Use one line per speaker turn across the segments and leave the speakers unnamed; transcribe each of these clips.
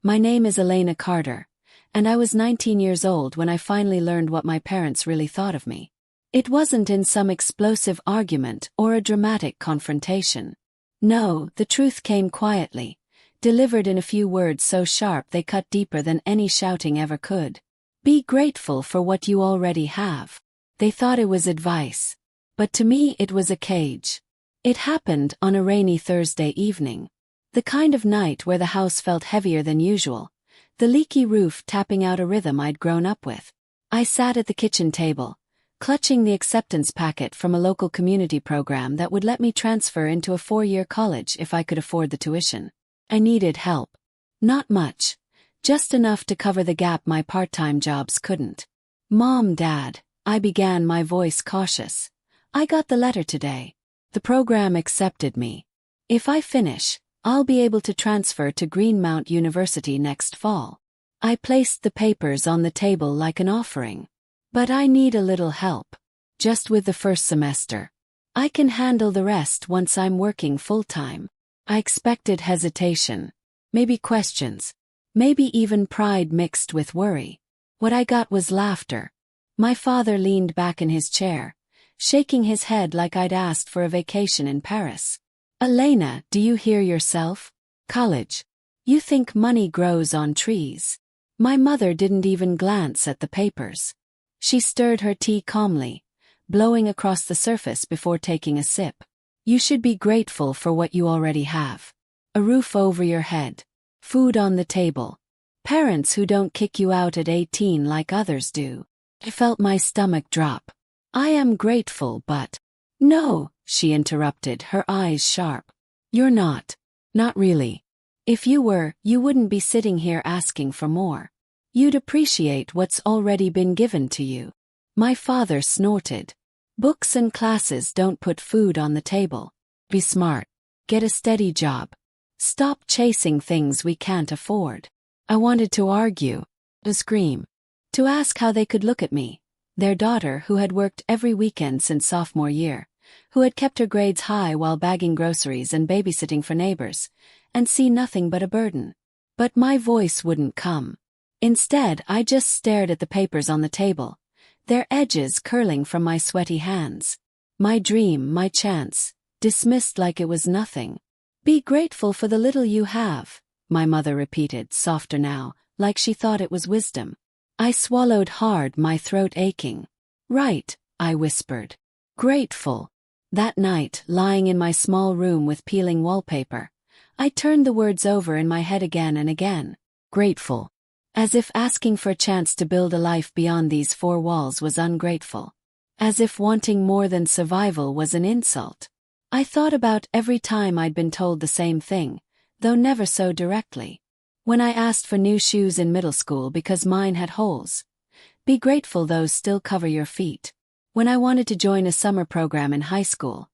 My name is Elena Carter, and I was 19 years old when I finally learned what my parents really thought of me. It wasn't in some explosive argument or a dramatic confrontation. No, the truth came quietly, delivered in a few words so sharp they cut deeper than any shouting ever could. Be grateful for what you already have. They thought it was advice, but to me it was a cage. It happened on a rainy Thursday evening. The kind of night where the house felt heavier than usual, the leaky roof tapping out a rhythm I'd grown up with. I sat at the kitchen table, clutching the acceptance packet from a local community program that would let me transfer into a 4-year college if I could afford the tuition. I needed help. Not much, just enough to cover the gap my part-time jobs couldn't. Mom, Dad, I began, my voice cautious. I got the letter today. The program accepted me. If I finish, I'll be able to transfer to Greenmount University next fall. I placed the papers on the table like an offering. But I need a little help. Just with the first semester. I can handle the rest once I'm working full-time. I expected hesitation. Maybe questions. Maybe even pride mixed with worry. What I got was laughter. My father leaned back in his chair, shaking his head like I'd asked for a vacation in Paris. Elena, do you hear yourself? College. You think money grows on trees. My mother didn't even glance at the papers. She stirred her tea calmly, blowing across the surface before taking a sip. You should be grateful for what you already have. A roof over your head. Food on the table. Parents who don't kick you out at 18 like others do. I felt my stomach drop. I am grateful, but... No, she interrupted, her eyes sharp. You're not. Not really. If you were, you wouldn't be sitting here asking for more. You'd appreciate what's already been given to you. My father snorted. Books and classes don't put food on the table. Be smart. Get a steady job. Stop chasing things we can't afford. I wanted to argue, to scream, to ask how they could look at me, their daughter who had worked every weekend since sophomore year, who had kept her grades high while bagging groceries and babysitting for neighbors, and see nothing but a burden. But my voice wouldn't come. Instead, I just stared at the papers on the table, their edges curling from my sweaty hands. My dream, my chance, dismissed like it was nothing. Be grateful for the little you have, my mother repeated, softer now, like she thought it was wisdom. I swallowed hard, my throat aching. Right, I whispered. Grateful. That night, lying in my small room with peeling wallpaper, I turned the words over in my head again and again. Grateful. As if asking for a chance to build a life beyond these 4 walls was ungrateful. As if wanting more than survival was an insult. I thought about every time I'd been told the same thing, though never so directly. When I asked for new shoes in middle school because mine had holes. Be grateful those still cover your feet. When I wanted to join a summer program in high school.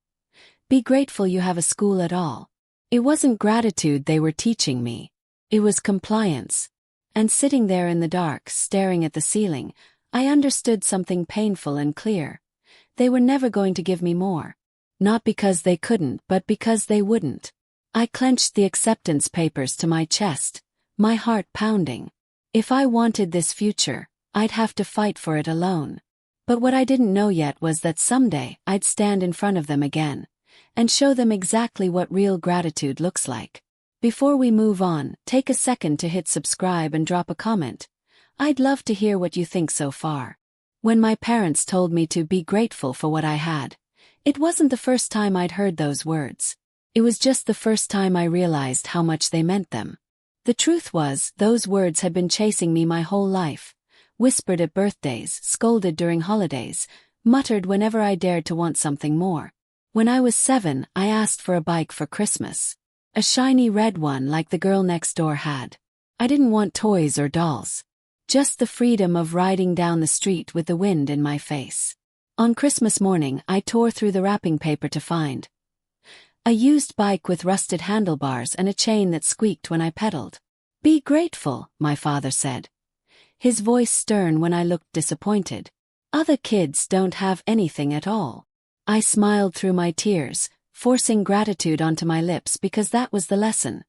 Be grateful you have a school at all. It wasn't gratitude they were teaching me. It was compliance. And sitting there in the dark, staring at the ceiling, I understood something painful and clear. They were never going to give me more. Not because they couldn't, but because they wouldn't. I clenched the acceptance papers to my chest, my heart pounding. If I wanted this future, I'd have to fight for it alone. But what I didn't know yet was that someday I'd stand in front of them again, and show them exactly what real gratitude looks like. Before we move on, take a second to hit subscribe and drop a comment. I'd love to hear what you think so far. When my parents told me to be grateful for what I had, it wasn't the first time I'd heard those words. It was just the first time I realized how much they meant them. The truth was, those words had been chasing me my whole life. Whispered at birthdays, scolded during holidays, muttered whenever I dared to want something more. When I was 7, I asked for a bike for Christmas. A shiny red one like the girl next door had. I didn't want toys or dolls. Just the freedom of riding down the street with the wind in my face. On Christmas morning, I tore through the wrapping paper to find a used bike with rusted handlebars and a chain that squeaked when I pedaled. Be grateful, my father said. His voice stern when I looked disappointed. Other kids don't have anything at all. I smiled through my tears, forcing gratitude onto my lips because that was the lesson.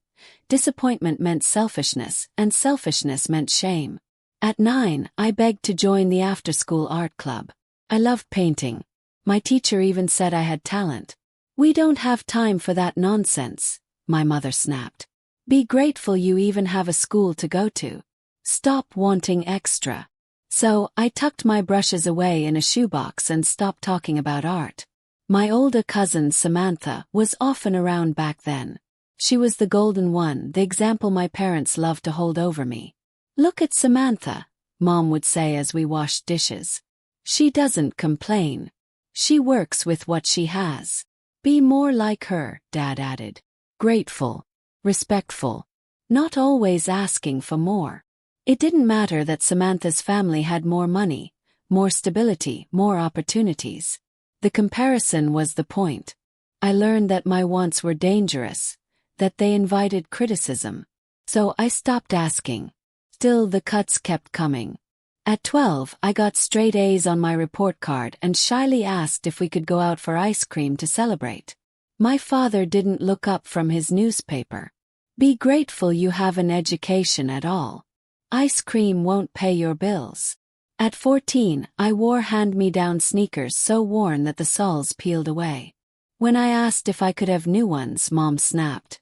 disappointment meant selfishness, and selfishness meant shame. At 9, I begged to join the after-school art club. I loved painting. My teacher even said I had talent. "We don't have time for that nonsense," my mother snapped. "Be grateful you even have a school to go to. Stop wanting extra." So, I tucked my brushes away in a shoebox and stopped talking about art. My older cousin Samantha was often around back then. She was the golden one, the example my parents loved to hold over me. "Look at Samantha," Mom would say as we washed dishes. "She doesn't complain. She works with what she has. Be more like her," Dad added. Grateful. Respectful. Not always asking for more. It didn't matter that Samantha's family had more money, more stability, more opportunities. The comparison was the point. I learned that my wants were dangerous, that they invited criticism. So I stopped asking. Still, the cuts kept coming. At 12, I got straight A's on my report card and shyly asked if we could go out for ice cream to celebrate. My father didn't look up from his newspaper. "Be grateful you have an education at all. Ice cream won't pay your bills." At 14, I wore hand-me-down sneakers so worn that the soles peeled away. When I asked if I could have new ones, Mom snapped.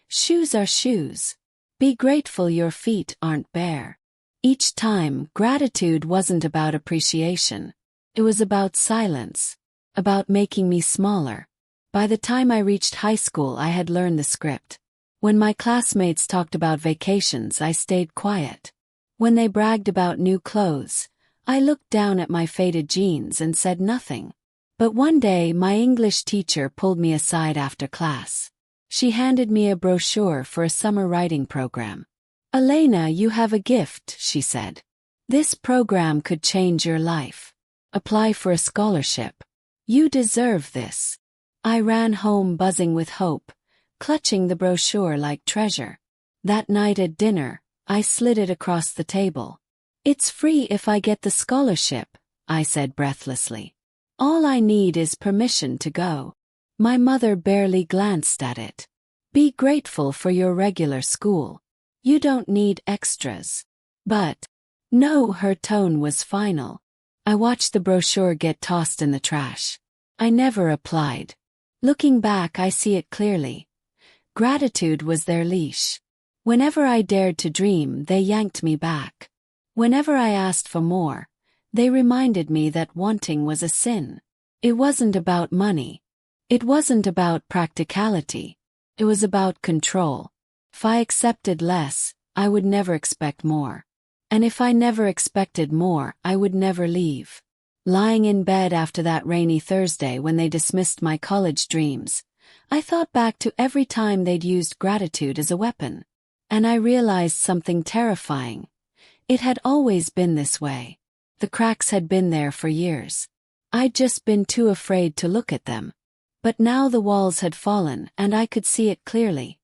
"Shoes are shoes. Be grateful your feet aren't bare." Each time, gratitude wasn't about appreciation. It was about silence. About making me smaller. By the time I reached high school, I had learned the script. When my classmates talked about vacations, I stayed quiet. When they bragged about new clothes, I looked down at my faded jeans and said nothing. But one day, my English teacher pulled me aside after class. She handed me a brochure for a summer writing program. "Elena, you have a gift," she said. "This program could change your life. Apply for a scholarship. You deserve this." I ran home buzzing with hope, clutching the brochure like treasure. That night at dinner, I slid it across the table. "It's free if I get the scholarship," I said breathlessly. "All I need is permission to go." My mother barely glanced at it. "Be grateful for your regular school. You don't need extras." But, no, her tone was final. I watched the brochure get tossed in the trash. I never applied. Looking back, I see it clearly. Gratitude was their leash. Whenever I dared to dream, they yanked me back. Whenever I asked for more, they reminded me that wanting was a sin. It wasn't about money. It wasn't about practicality. It was about control. If I accepted less, I would never expect more. And if I never expected more, I would never leave. Lying in bed after that rainy Thursday when they dismissed my college dreams, I thought back to every time they'd used gratitude as a weapon. And I realized something terrifying. It had always been this way. The cracks had been there for years. I'd just been too afraid to look at them. But now the walls had fallen and I could see it clearly.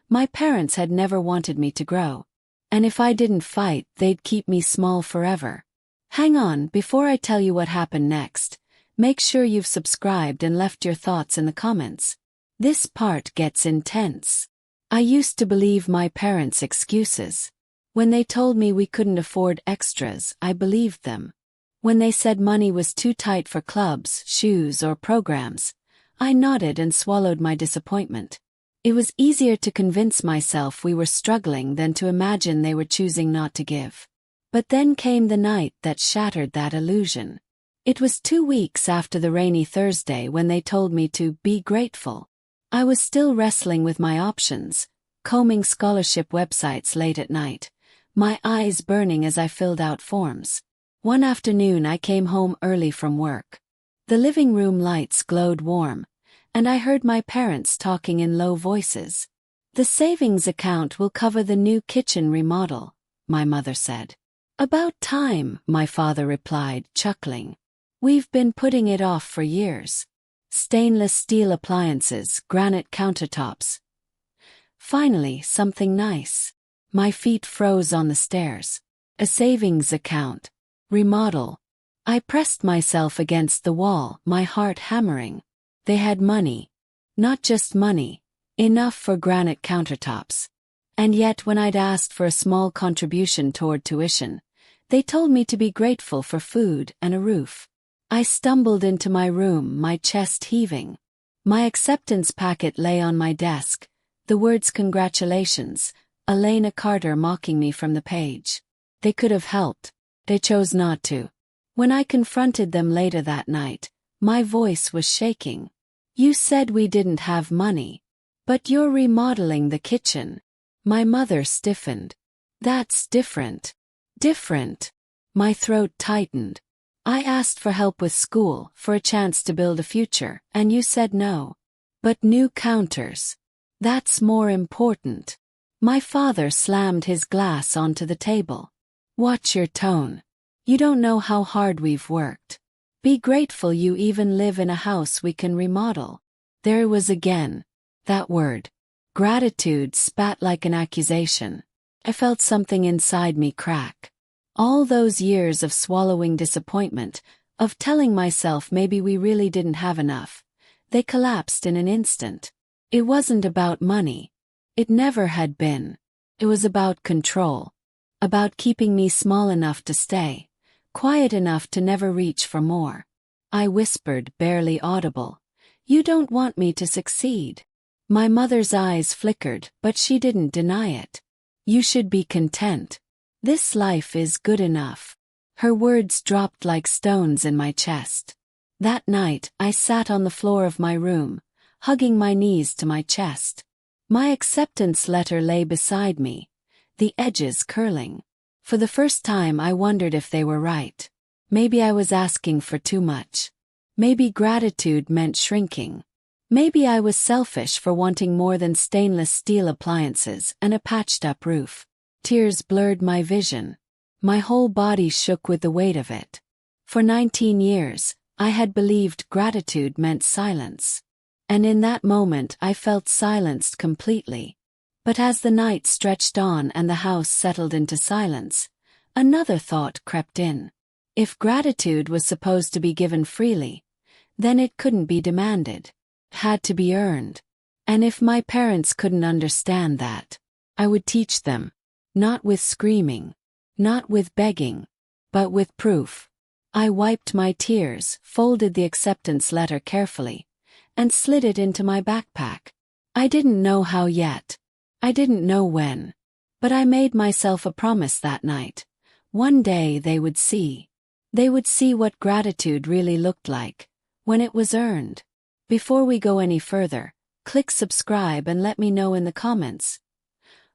My parents had never wanted me to grow. And if I didn't fight, they'd keep me small forever. Hang on, before I tell you what happened next, make sure you've subscribed and left your thoughts in the comments. This part gets intense. I used to believe my parents' excuses. When they told me we couldn't afford extras, I believed them. When they said money was too tight for clubs, shoes, or programs, I nodded and swallowed my disappointment. It was easier to convince myself we were struggling than to imagine they were choosing not to give. But then came the night that shattered that illusion. It was 2 weeks after the rainy Thursday when they told me to be grateful. I was still wrestling with my options, combing scholarship websites late at night, my eyes burning as I filled out forms. One afternoon I came home early from work. The living room lights glowed warm, and I heard my parents talking in low voices. "The savings account will cover the new kitchen remodel," my mother said. "About time," my father replied, chuckling. "We've been putting it off for years. Stainless steel appliances, granite countertops. Finally, something nice." My feet froze on the stairs. A savings account. Remodel. I pressed myself against the wall, my heart hammering. They had money. Not just money. Enough for granite countertops. And yet when I'd asked for a small contribution toward tuition, they told me to be grateful for food and a roof. I stumbled into my room, my chest heaving. My acceptance packet lay on my desk, the words "Congratulations, Elena Carter" mocking me from the page. They could have helped. They chose not to. When I confronted them later that night, my voice was shaking. "You said we didn't have money. But you're remodeling the kitchen." My mother stiffened. "That's different." Different. My throat tightened. "I asked for help with school, for a chance to build a future, and you said no. But new counters. That's more important." My father slammed his glass onto the table. "Watch your tone. You don't know how hard we've worked. Be grateful you even live in a house we can remodel." There it was again. That word. Gratitude spat like an accusation. I felt something inside me crack. All those years of swallowing disappointment, of telling myself maybe we really didn't have enough, they collapsed in an instant. It wasn't about money. It never had been. It was about control. About keeping me small enough to stay, quiet enough to never reach for more. I whispered, barely audible, "You don't want me to succeed." My mother's eyes flickered, but she didn't deny it. "You should be content. This life is good enough." Her words dropped like stones in my chest. That night, I sat on the floor of my room, hugging my knees to my chest. My acceptance letter lay beside me, the edges curling. For the first time I wondered if they were right. Maybe I was asking for too much. Maybe gratitude meant shrinking. Maybe I was selfish for wanting more than stainless steel appliances and a patched-up roof. Tears blurred my vision. My whole body shook with the weight of it. For 19 years, I had believed gratitude meant silence. And in that moment I felt silenced completely. But as the night stretched on and the house settled into silence, another thought crept in. If gratitude was supposed to be given freely, then it couldn't be demanded. Had to be earned. And if my parents couldn't understand that, I would teach them. Not with screaming, not with begging, but with proof. I wiped my tears, folded the acceptance letter carefully, and slid it into my backpack. I didn't know how yet. I didn't know when. But I made myself a promise that night. One day they would see. They would see what gratitude really looked like, when it was earned. Before we go any further, click subscribe and let me know in the comments.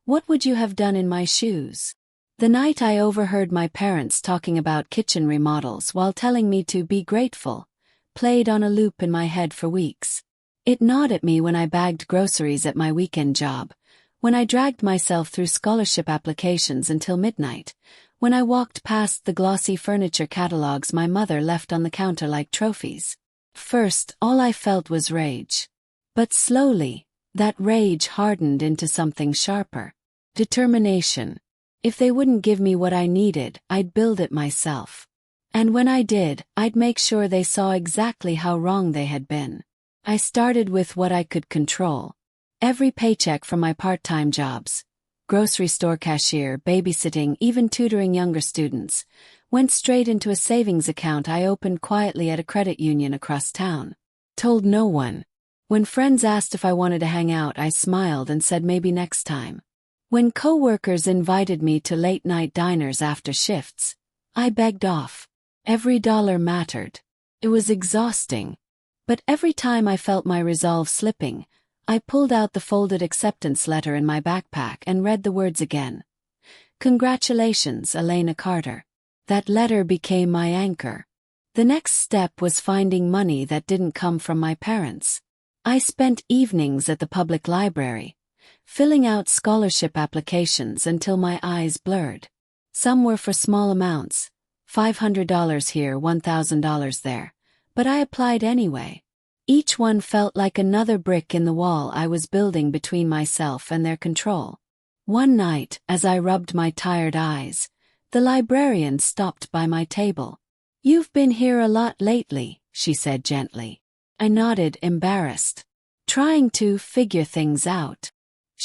What would you have done in my shoes? The night I overheard my parents talking about kitchen remodels while telling me to be grateful, played on a loop in my head for weeks. It gnawed at me when I bagged groceries at my weekend job, when I dragged myself through scholarship applications until midnight, when I walked past the glossy furniture catalogs my mother left on the counter like trophies. First, all I felt was rage. But slowly, that rage hardened into something sharper. Determination. If they wouldn't give me what I needed, I'd build it myself. And when I did, I'd make sure they saw exactly how wrong they had been. I started with what I could control. Every paycheck from my part-time jobs, grocery store cashier, babysitting, even tutoring younger students, went straight into a savings account I opened quietly at a credit union across town. Told no one. When friends asked if I wanted to hang out, I smiled and said maybe next time. When coworkers invited me to late-night diners after shifts, I begged off. Every dollar mattered. It was exhausting. But every time I felt my resolve slipping, I pulled out the folded acceptance letter in my backpack and read the words again. "Congratulations, Elena Carter." That letter became my anchor. The next step was finding money that didn't come from my parents. I spent evenings at the public library, filling out scholarship applications until my eyes blurred. Some were for small amounts, $500 here, $1,000 there, but I applied anyway. Each one felt like another brick in the wall I was building between myself and their control. One night, as I rubbed my tired eyes, the librarian stopped by my table. "You've been here a lot lately," she said gently. I nodded, embarrassed. Trying to figure things out.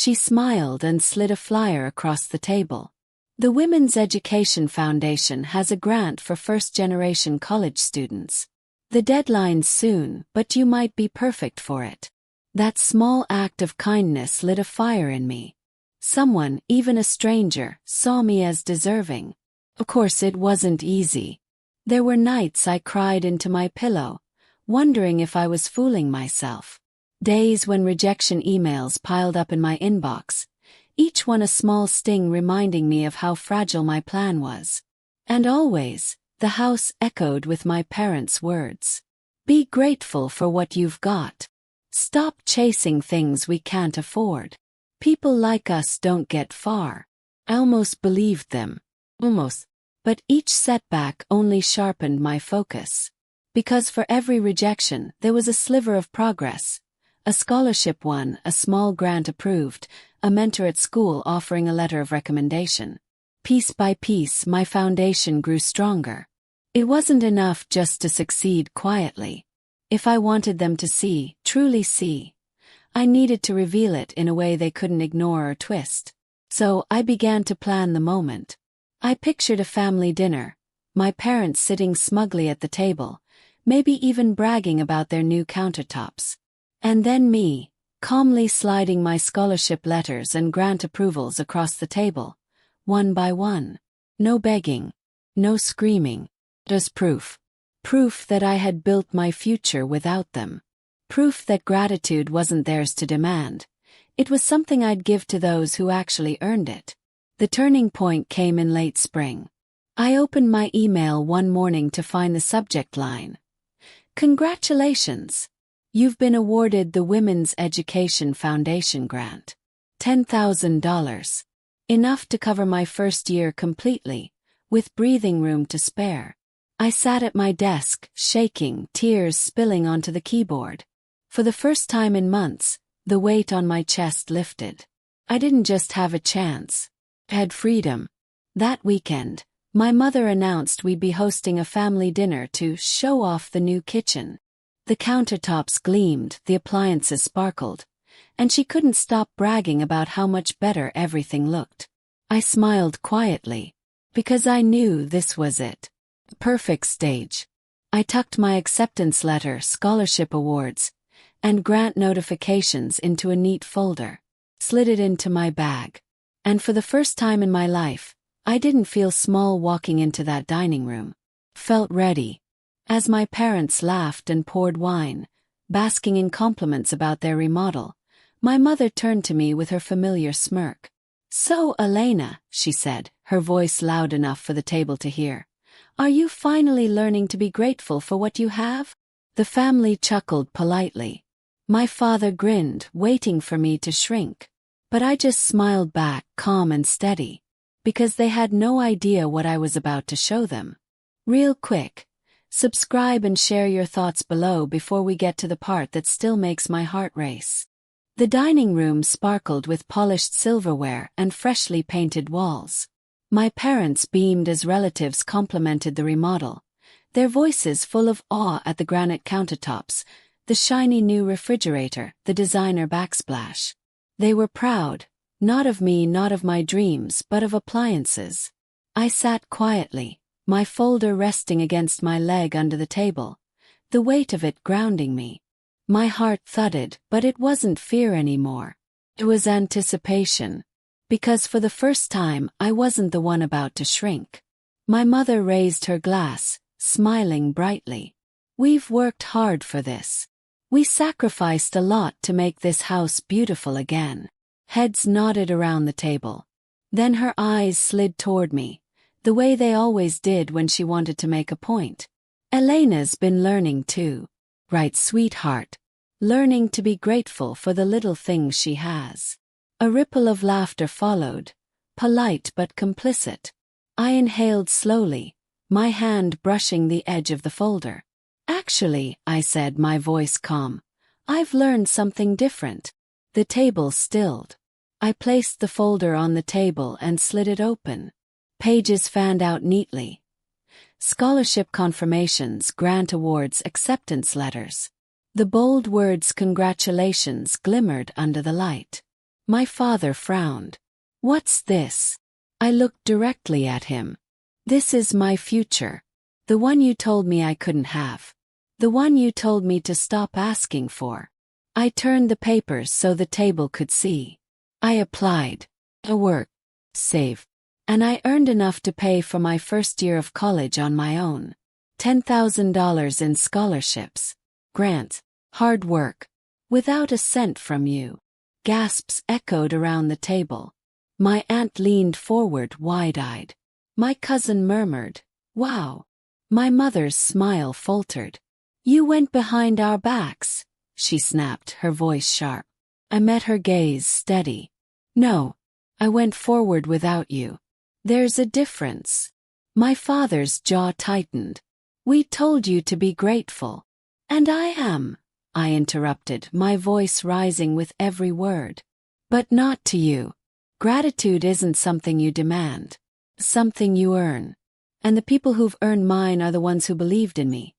She smiled and slid a flyer across the table. The Women's Education Foundation has a grant for first-generation college students. The deadline's soon, but you might be perfect for it. That small act of kindness lit a fire in me. Someone, even a stranger, saw me as deserving. Of course, it wasn't easy. There were nights I cried into my pillow, wondering if I was fooling myself. Days when rejection emails piled up in my inbox, each one a small sting reminding me of how fragile my plan was. And always, the house echoed with my parents' words. Be grateful for what you've got. Stop chasing things we can't afford. People like us don't get far. I almost believed them. Almost. But each setback only sharpened my focus. Because for every rejection, there was a sliver of progress. A scholarship won, a small grant approved, a mentor at school offering a letter of recommendation. Piece by piece, my foundation grew stronger. It wasn't enough just to succeed quietly. If I wanted them to see, truly see, I needed to reveal it in a way they couldn't ignore or twist. So I began to plan the moment. I pictured a family dinner, my parents sitting smugly at the table, maybe even bragging about their new countertops. And then me, calmly sliding my scholarship letters and grant approvals across the table, one by one. No begging, no screaming, just proof. Proof that I had built my future without them. Proof that gratitude wasn't theirs to demand. It was something I'd give to those who actually earned it. The turning point came in late spring. I opened my email one morning to find the subject line. Congratulations! You've been awarded the Women's Education Foundation grant. $10,000. Enough to cover my first year completely, with breathing room to spare. I sat at my desk, shaking, tears spilling onto the keyboard. For the first time in months, the weight on my chest lifted. I didn't just have a chance. I had freedom. That weekend, my mother announced we'd be hosting a family dinner to show off the new kitchen. The countertops gleamed, the appliances sparkled, and she couldn't stop bragging about how much better everything looked. I smiled quietly, because I knew this was it. The perfect stage. I tucked my acceptance letter, scholarship awards, and grant notifications into a neat folder, slid it into my bag. And for the first time in my life, I didn't feel small walking into that dining room. Felt ready. As my parents laughed and poured wine, basking in compliments about their remodel, my mother turned to me with her familiar smirk. So, Elena, she said, her voice loud enough for the table to hear, are you finally learning to be grateful for what you have? The family chuckled politely. My father grinned, waiting for me to shrink. But I just smiled back, calm and steady, because they had no idea what I was about to show them. Real quick, subscribe and share your thoughts below before we get to the part that still makes my heart race. The dining room sparkled with polished silverware and freshly painted walls. My parents beamed as relatives complimented the remodel, their voices full of awe at the granite countertops, the shiny new refrigerator, the designer backsplash. They were proud, not of me, not of my dreams, but of appliances. I sat quietly, my folder resting against my leg under the table, the weight of it grounding me. My heart thudded, but it wasn't fear anymore. It was anticipation. Because for the first time, I wasn't the one about to shrink. My mother raised her glass, smiling brightly. We've worked hard for this. We sacrificed a lot to make this house beautiful again. Heads nodded around the table. Then her eyes slid toward me, the way they always did when she wanted to make a point. Elena's been learning too. Right, sweetheart. Learning to be grateful for the little things she has. A ripple of laughter followed, polite but complicit. I inhaled slowly, my hand brushing the edge of the folder. Actually, I said, my voice calm, I've learned something different. The table stilled. I placed the folder on the table and slid it open. Pages fanned out neatly. Scholarship confirmations, grant awards, acceptance letters. The bold words congratulations glimmered under the light. My father frowned. What's this? I looked directly at him. This is my future. The one you told me I couldn't have. The one you told me to stop asking for. I turned the papers so the table could see. I applied. To work. Save. And I earned enough to pay for my first year of college on my own. $10,000 in scholarships. Grants. Hard work. Without a cent from you. Gasps echoed around the table. My aunt leaned forward wide-eyed. My cousin murmured, "Wow." My mother's smile faltered. "You went behind our backs," she snapped, her voice sharp. I met her gaze steady. "No. I went forward without you. There's a difference." My father's jaw tightened. "We told you to be grateful." "And I am," I interrupted, my voice rising with every word. "But not to you. Gratitude isn't something you demand. Something you earn. And the people who've earned mine are the ones who believed in me.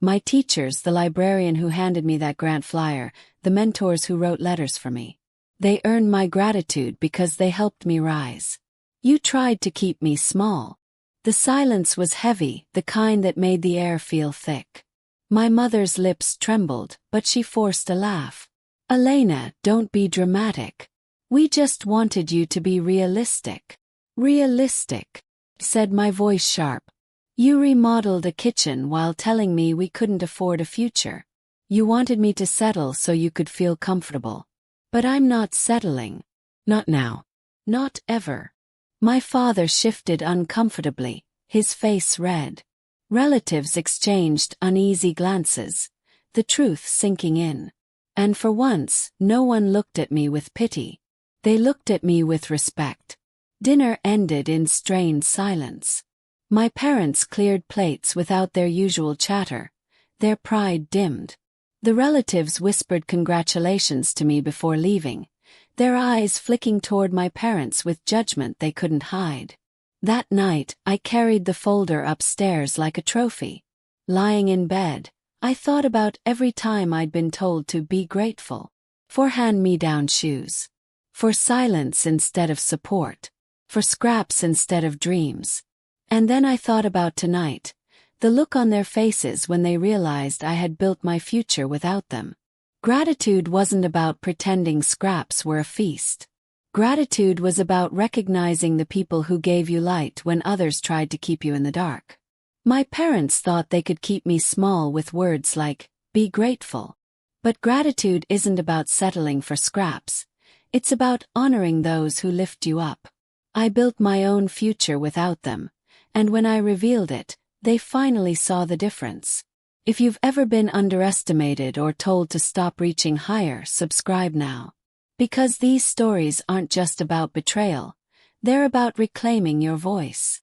My teachers, the librarian who handed me that grant flyer, the mentors who wrote letters for me. They earned my gratitude because they helped me rise. You tried to keep me small." The silence was heavy, the kind that made the air feel thick. My mother's lips trembled, but she forced a laugh. "Elena, don't be dramatic. We just wanted you to be realistic." "Realistic," said my voice sharp. "You remodeled a kitchen while telling me we couldn't afford a future. You wanted me to settle so you could feel comfortable. But I'm not settling. Not now. Not ever." My father shifted uncomfortably, his face red. Relatives exchanged uneasy glances, the truth sinking in. And for once, no one looked at me with pity. They looked at me with respect. Dinner ended in strained silence. My parents cleared plates without their usual chatter. Their pride dimmed. The relatives whispered congratulations to me before leaving, their eyes flicking toward my parents with judgment they couldn't hide. That night, I carried the folder upstairs like a trophy. Lying in bed, I thought about every time I'd been told to be grateful. For hand-me-down shoes. For silence instead of support. For scraps instead of dreams. And then I thought about tonight, the look on their faces when they realized I had built my future without them. Gratitude wasn't about pretending scraps were a feast. Gratitude was about recognizing the people who gave you light when others tried to keep you in the dark. My parents thought they could keep me small with words like, "Be grateful." But gratitude isn't about settling for scraps. It's about honoring those who lift you up. I built my own future without them, and when I revealed it, they finally saw the difference. If you've ever been underestimated or told to stop reaching higher, subscribe now. Because these stories aren't just about betrayal, they're about reclaiming your voice.